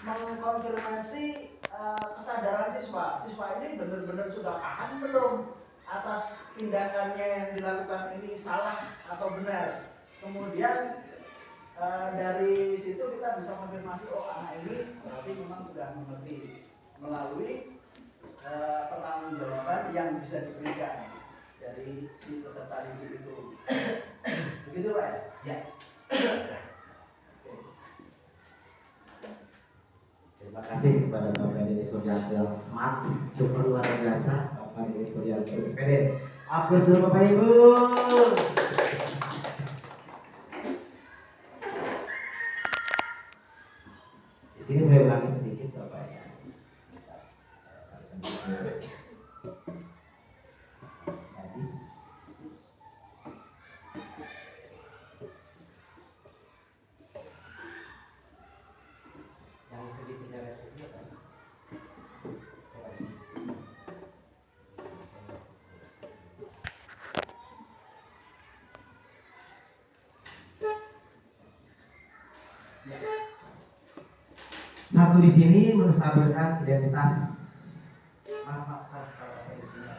mengkonfirmasi kesadaran siswa. Siswa ini benar-benar sudah paham belum atas tindakannya yang dilakukan ini salah atau benar. Kemudian dari situ kita bisa konfirmasi, oh anak ini berarti memang sudah mengerti melalui pertanggungjawaban yang bisa diberikan dari si peserta didik itu. Begitu Pak ya? Terima kasih kepada Bapak Deddy Suryanto yang smart, super luar biasa. Bapak Deddy Suryanto SPD. Aplaus dulu Bapak Ibu. Di sini saya ulangi sedikit Bapak ya. Satu di sini menstabilkan identitas. Maaf, salah itu ya.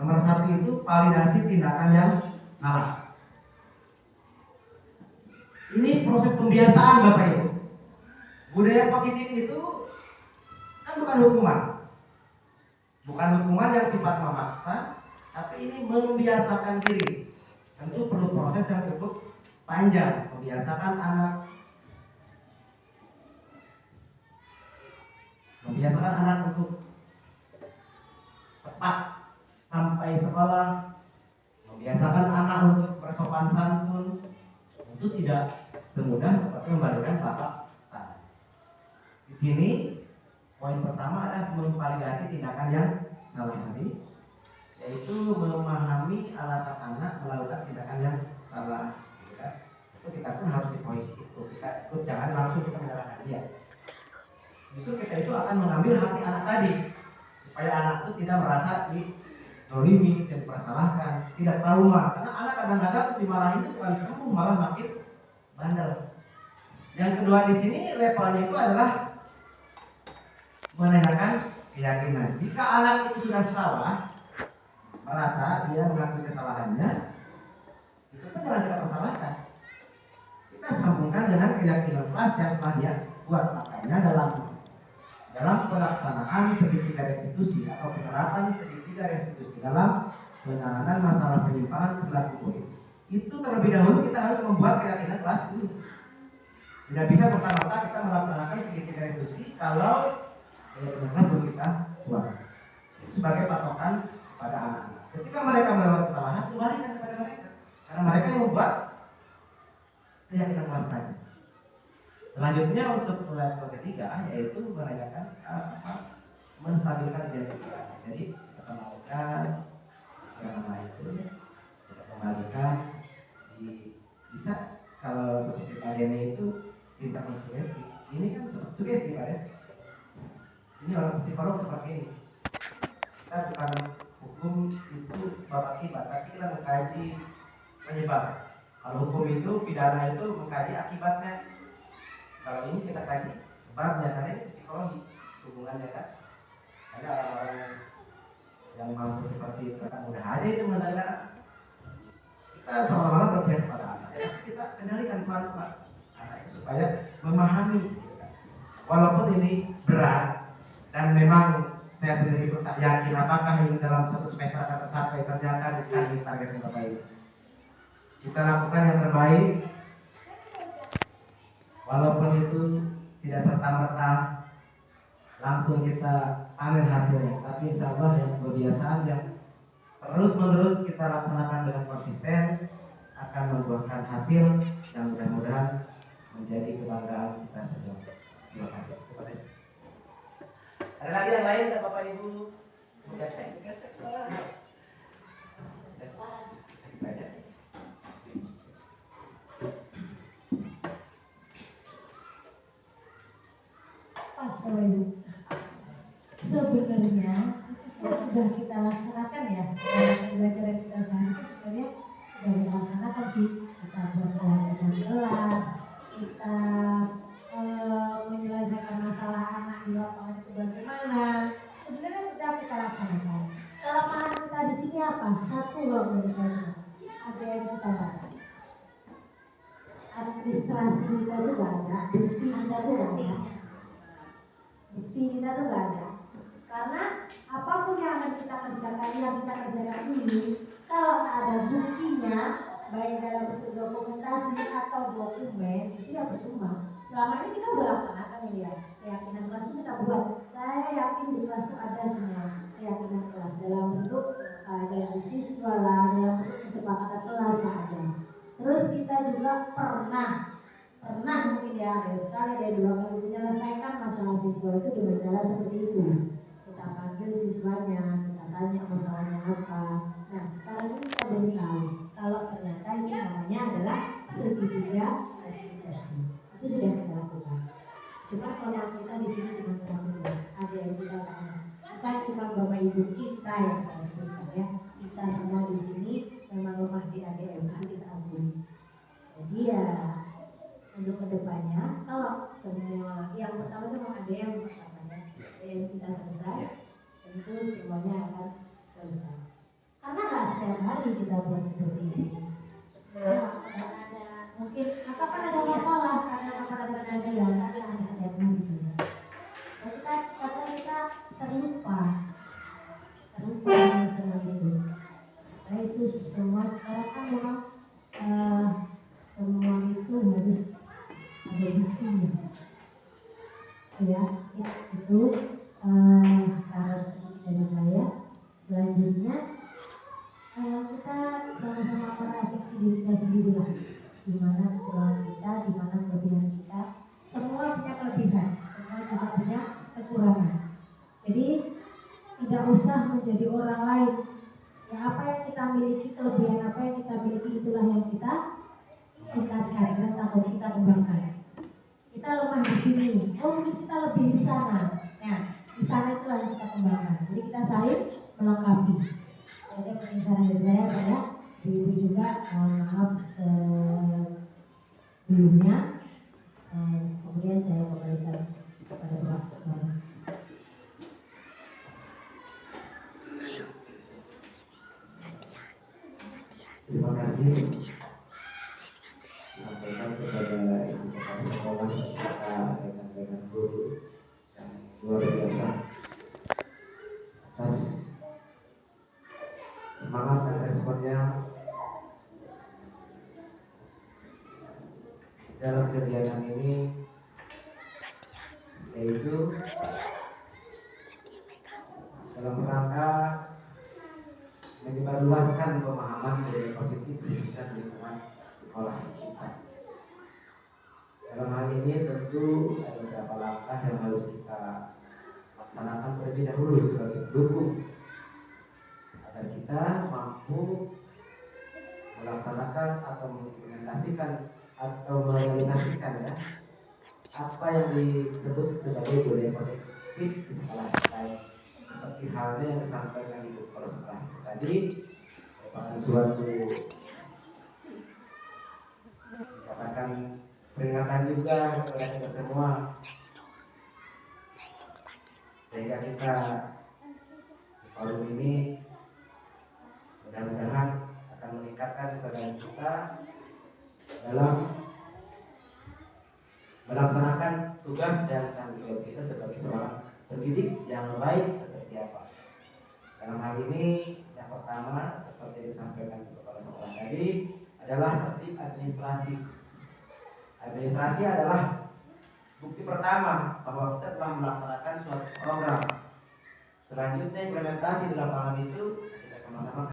Nomor satu itu validasi tindakan yang salah. Ini proses pembiasaan Bapak Ibu. Budaya positif itu kan bukan hukuman. Bukan hukuman yang sifat memaksa, tapi ini membiasakan diri. Tentu perlu proses yang cukup panjang. Membiasakan anak untuk tepat sampai sekolah, membiasakan anak untuk bersopan santun. Itu tidak semudah seperti membalikan telapak tangan. Di sini poin pertama adalah memvalidasi tindakan yang salah tadi, yaitu memahami alasan anak melakukan tindakan yang salah. Itu kita pun harus dipoisi itu. Kita ikut, jangan langsung kita menyalahkan dia. Justru kita itu akan mengambil hati anak tadi, supaya anak itu tidak merasa didolimi, dipersalahkan, tidak trauma. Karena anak kadang-kadang dimarahin itu bukan sembuh, malah makin bandel. Yang kedua di sini levelnya itu adalah menanyakan keyakinan. Jika anak itu sudah salah, merasa dia mengakui kesalahannya, itu kan jangan kita persalahkan. Kita sambungkan dengan keyakinan kelas yang telah dia buat. Makanya dalam pelaksanaan segitiga restitusi atau penerapan segitiga restitusi dalam penanganan masalah penyimpangan perilaku kulit, itu terlebih dahulu kita harus membuat keyakinan kelas dulu. Tidak bisa serta-merta kita melaksanakan segitiga restitusi kalau keyakinan kelas belum kita buat. Itu sebagai patokan pada anak-anak. Ketika mereka melakukan kesalahan, kembalikan kepada mereka, karena mereka yang membuat keyakinan kelas tadi. Selanjutnya untuk level ketiga yaitu menanyakan menstabilkan identitas. Jadi kita kembalikan yang itu, kita kembalikan bisa kalau seperti Pak Dene itu tindak sugesti. Ini kan sugesti Pak ya. Ini orang psikolog seperti ini. Kita bukan hukum itu sebab akibat, tapi kita mengkaji penyebab. Kalau hukum itu pidana itu mengkaji akibatnya. Kalau ini kita kaji sebabnya, karena ini psikologi hubungannya kan. Ada orang-orang yang mampu seperti itu kan mudah aja itu mendengar. Kita seolah-olah berpihak pada anak. Kita kendalikan pelan-pelan anak itu supaya memahami. Walaupun ini berat dan memang saya sendiri pun tak yakin apakah ini dalam satu semester akan tercapai, ternyata di target yang terbaik. Kita lakukan yang terbaik. Walaupun itu tidak serta-merta langsung kita panen hasilnya, tapi insya Allah yang kebiasaan yang terus-menerus kita laksanakan dengan konsisten akan membuahkan hasil yang mudah-mudahan menjadi kebanggaan kita semua. Terima kasih. Ada lagi yang lain Bapak Ibu? Pas Bapak Ibu. Sebenarnya itu sudah kita laksanakan ya. Belajar kita sehari apa? Satu loh menurut saya, ada yang kita baca. Administrasi kita tuh gak ada, bukti kita tuh gak ada. Bukti kita tuh gak ada. Karena apapun yang akan kita kerjakan ini, kalau tak ada buktinya, baik dalam bentuk dokumentasi atau dokumen, itu ya percuma. Selama ini kita udah laksanakan ya, keyakinan kelas itu kita buat. Saya yakin di kelas itu ada semua keyakinan kelas dalam bentuk janji siswa lah, dalam bentuk kesepakatan kelas lah ada. Terus kita juga pernah mungkin ya, sekali ada 2 kali menyelesaikan masalah siswa itu dengan cara seperti itu. Kita panggil siswanya, kita tanya masalahnya apa. Nah, sekarang ini kita beritahu kalau ternyata ini namanya adalah segitiga restitusi. Itu sudah kita lakukan. Cuma kalau kita di sini cuma satu, ada yang kita lakukan. Bukan cuma bapak ibu kita yang saya sebutkan ya. Kita semua di sini memang lemah di ADM, itu kita akui. Jadi ya untuk kedepannya, kalau semua yang pertama itu mau ADM namanya, ADM kita selesai, tentu semuanya akan selesai. Karena nggak setiap hari kita buat seperti ini. Ada mungkin kapan ada masalah, karena kapan ada kejadian, ada setiap hari. Dan kita terlupa sama itu. Nah itu semua sekarang kan memang semua itu harus ada buktinya. Ya, itu saran dari saya. Selanjutnya kita sama-sama merefleksi diri kita sendiri lah. Di mana kekurangan kita, di mana kelebihan kita. Semua punya kelebihan, semua juga punya kekurangan. Jadi tidak usah menjadi orang lain. Ya, apa yang kita miliki, kelebihan apa yang kita miliki, itulah yang kita tingkatkan atau kita kembangkan. Kita lemah di sini, mungkin kita lebih di sana. Nah, di sana itulah yang kita kembangkan. Jadi kita saling melengkapi. Jadi saran dari saya adalah ibu juga maaf sebelumnya. Kemudian saya kembalikan kepada Pak Sumarno. Terima kasih sampaikan kepada ibu kepala sekolah beserta rekan-rekan guru yang luar biasa atas semangat dan responnya dalam kegiatan ini, yaitu dalam rangka menyebarluaskan pemahaman budaya positif khususnya di lingkungan sekolah kita. Dalam hal ini tentu ada beberapa langkah yang harus kita laksanakan terlebih dahulu sebagai pendukung agar kita mampu melaksanakan atau mengimplementasikan atau merealisasikan ya apa yang disebut sebagai budaya positif di sekolah kita. Seperti halnya yang disampaikan Ibu Kepala Sekolah tadi, merupakan suatu dikatakan peringatan juga kepada kita semua, sehingga kita forum ini mudah-mudahan akan meningkatkan kesadaran kita dalam melaksanakan tugas dan tanggung jawab kita sebagai seorang pendidik yang baik seperti apa. Dalam hal ini yang pertama seperti yang disampaikan kepala sekolah tadi adalah tertib administrasi. Administrasi adalah bukti pertama bahwa kita telah melaksanakan suatu program. Selanjutnya implementasi di lapangan itu kita sama-sama